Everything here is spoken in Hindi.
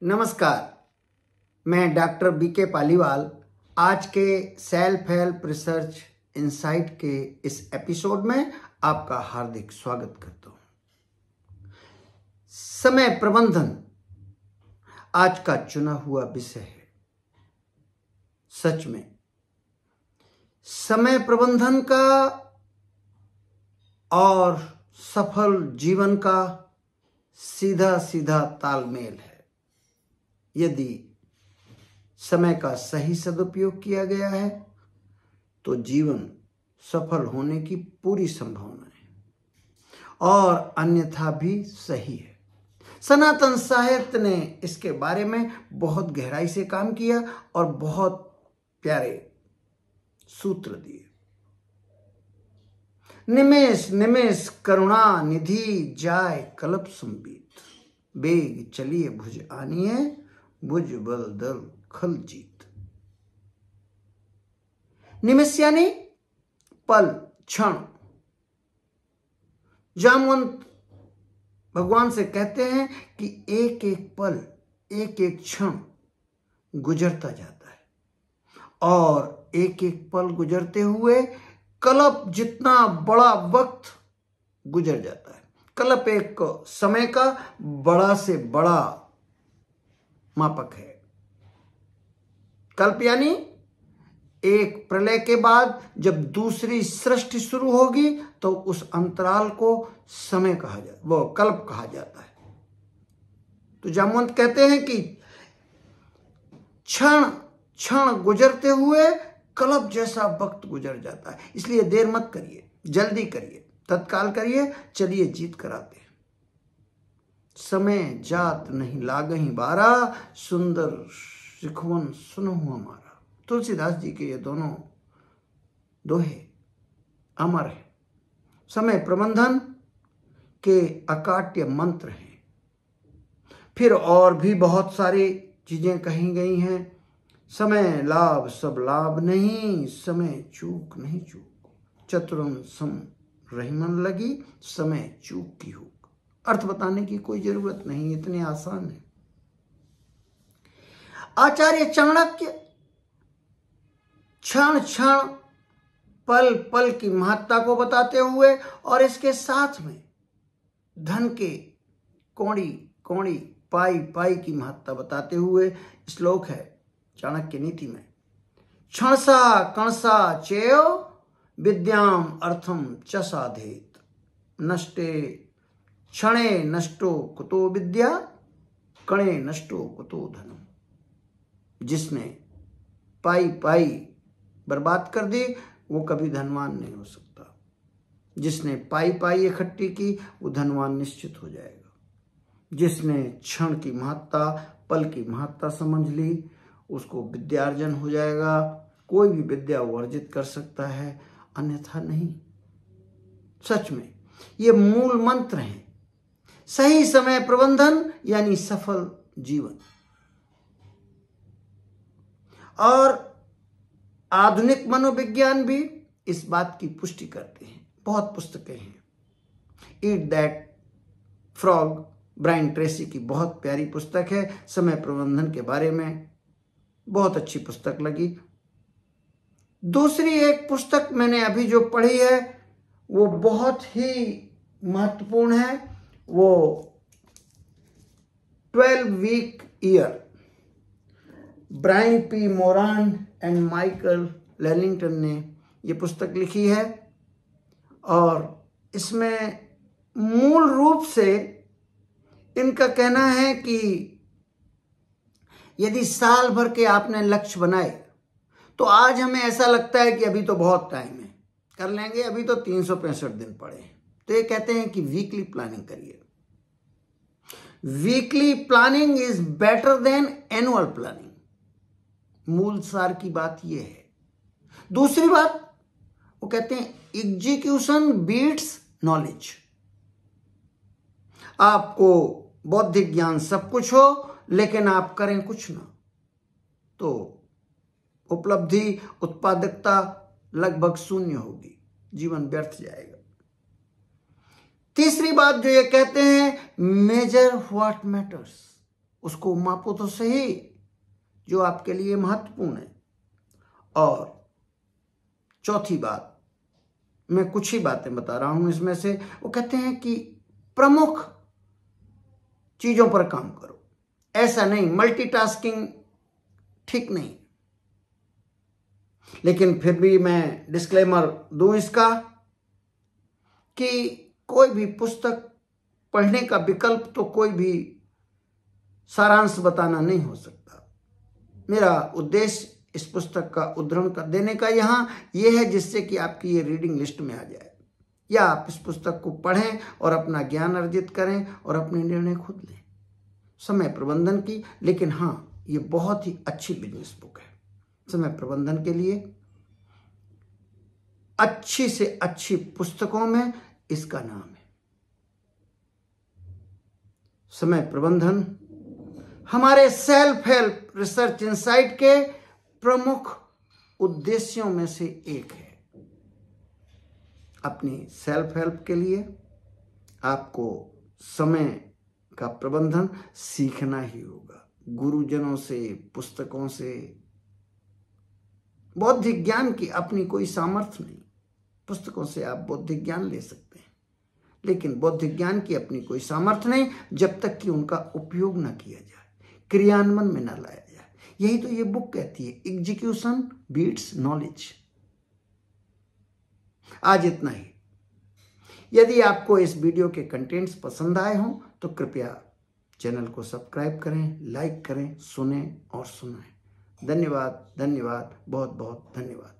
नमस्कार, मैं डॉक्टर बीके पालीवाल आज के सेल्फ हेल्प रिसर्च इनसाइट के इस एपिसोड में आपका हार्दिक स्वागत करता हूं। समय प्रबंधन आज का चुना हुआ विषय है। सच में समय प्रबंधन का और सफल जीवन का सीधा सीधा तालमेल है। यदि समय का सही सदुपयोग किया गया है तो जीवन सफल होने की पूरी संभावना है और अन्यथा भी सही है। सनातन साहित्य ने इसके बारे में बहुत गहराई से काम किया और बहुत प्यारे सूत्र दिए। निमेष निमेष करुणा निधि जाय कल्प संबीत, बेग चलिए भुज आनिए भुज बल दल खल जीत। निमिष यानी पल, क्षण। जामवंत भगवान से कहते हैं कि एक एक पल, एक एक क्षण गुजरता जाता है और एक एक पल गुजरते हुए कल्प जितना बड़ा वक्त गुजर जाता है। कल्प एक समय का बड़ा से बड़ा मापक है। कल्प यानी एक प्रलय के बाद जब दूसरी सृष्टि शुरू होगी तो उस अंतराल को समय कहा जाता, वो कल्प कहा जाता है। तो जामवंत कहते हैं कि क्षण क्षण गुजरते हुए कल्प जैसा वक्त गुजर जाता है। इसलिए देर मत करिए, जल्दी करिए, तत्काल करिए, चलिए जीत कराते हैं। समय जात नहीं लागहि बारा, सुंदर सिखवन सुनहु हमारा। तुलसीदास जी के ये दोनों दोहे अमर हैं। समय प्रबंधन के अकाट्य मंत्र हैं। फिर और भी बहुत सारी चीजें कही गई हैं। समय लाभ सब लाभ नहीं, समय चूक नहीं चूक, चतुरन सम रहीमन लगी, समय चूक की हो। अर्थ बताने की कोई जरूरत नहीं, इतने आसान है। आचार्य चाणक्य क्षण क्षण पल पल की महत्ता को बताते हुए और इसके साथ में धन के कौड़ी कौड़ी पाई पाई की महत्ता बताते हुए श्लोक है चाणक्य नीति में। क्षणसा कणसा चेयो विद्याम अर्थम च साधेत, नष्टे क्षणे नष्टो कुतो विद्या, कणे नष्टो कुतो धनम। जिसने पाई पाई बर्बाद कर दी वो कभी धनवान नहीं हो सकता। जिसने पाई पाई इकट्ठी की वो धनवान निश्चित हो जाएगा। जिसने क्षण की महत्ता, पल की महत्ता समझ ली उसको विद्यार्जन हो जाएगा। कोई भी विद्या वो अर्जित कर सकता है, अन्यथा नहीं। सच में ये मूल मंत्र हैं। सही समय प्रबंधन यानी सफल जीवन। और आधुनिक मनोविज्ञान भी इस बात की पुष्टि करते हैं। बहुत पुस्तकें हैं। Eat that frog, Brian Tracy की बहुत प्यारी पुस्तक है समय प्रबंधन के बारे में, बहुत अच्छी पुस्तक लगी। दूसरी एक पुस्तक मैंने अभी जो पढ़ी है वो बहुत ही महत्वपूर्ण है। वो 12 week year, Brian P Moran and Michael Lennington ने ये पुस्तक लिखी है और इसमें मूल रूप से इनका कहना है कि यदि साल भर के आपने लक्ष्य बनाए तो आज हमें ऐसा लगता है कि अभी तो बहुत टाइम है, कर लेंगे, अभी तो 365 दिन पड़े हैं। तो ये कहते हैं कि वीकली प्लानिंग करिए। Weekly planning is better than annual planning. मूल सार की बात यह है। दूसरी बात वो कहते हैं एग्जीक्यूशन बीट्स नॉलेज। आपको बौद्धिक ज्ञान सब कुछ हो लेकिन आप करें कुछ ना तो उपलब्धि, उत्पादकता लगभग शून्य होगी, जीवन व्यर्थ जाएगा। तीसरी बात जो ये कहते हैं, मेजर व्हाट मैटर्स। उसको मापो तो सही जो आपके लिए महत्वपूर्ण है। और चौथी बात, मैं कुछ ही बातें बता रहा हूं इसमें से, वो कहते हैं कि प्रमुख चीजों पर काम करो। ऐसा नहीं, मल्टीटास्किंग ठीक नहीं, लेकिन फिर भी मैं डिस्क्लेमर दूं इसका कि कोई भी पुस्तक पढ़ने का विकल्प तो कोई भी सारांश बताना नहीं हो सकता। मेरा उद्देश्य इस पुस्तक का उद्धरण कर देने का यहां यह है जिससे कि आपकी ये रीडिंग लिस्ट में आ जाए, या आप इस पुस्तक को पढ़ें और अपना ज्ञान अर्जित करें और अपने निर्णय खुद लें समय प्रबंधन की। लेकिन हाँ, ये बहुत ही अच्छी बिजनेस बुक है समय प्रबंधन के लिए। अच्छी से अच्छी पुस्तकों में इसका नाम है। समय प्रबंधन हमारे सेल्फ हेल्प रिसर्च इनसाइट के प्रमुख उद्देश्यों में से एक है। अपनी सेल्फ हेल्प के लिए आपको समय का प्रबंधन सीखना ही होगा, गुरुजनों से, पुस्तकों से। बौद्धिक ज्ञान की अपनी कोई सामर्थ्य नहीं, पुस्तकों से आप बौद्धिक ज्ञान ले सकते हैं, लेकिन बौद्धिक ज्ञान की अपनी कोई सामर्थ्य नहीं जब तक कि उनका उपयोग न किया जाए, क्रियान्वयन में न लाया जाए। यही तो ये बुक कहती है, एग्जीक्यूशन बीट्स नॉलेज। आज इतना ही। यदि आपको इस वीडियो के कंटेंट्स पसंद आए हों तो कृपया चैनल को सब्सक्राइब करें, लाइक करें, सुनें और सुनाएं। धन्यवाद, धन्यवाद, बहुत बहुत धन्यवाद।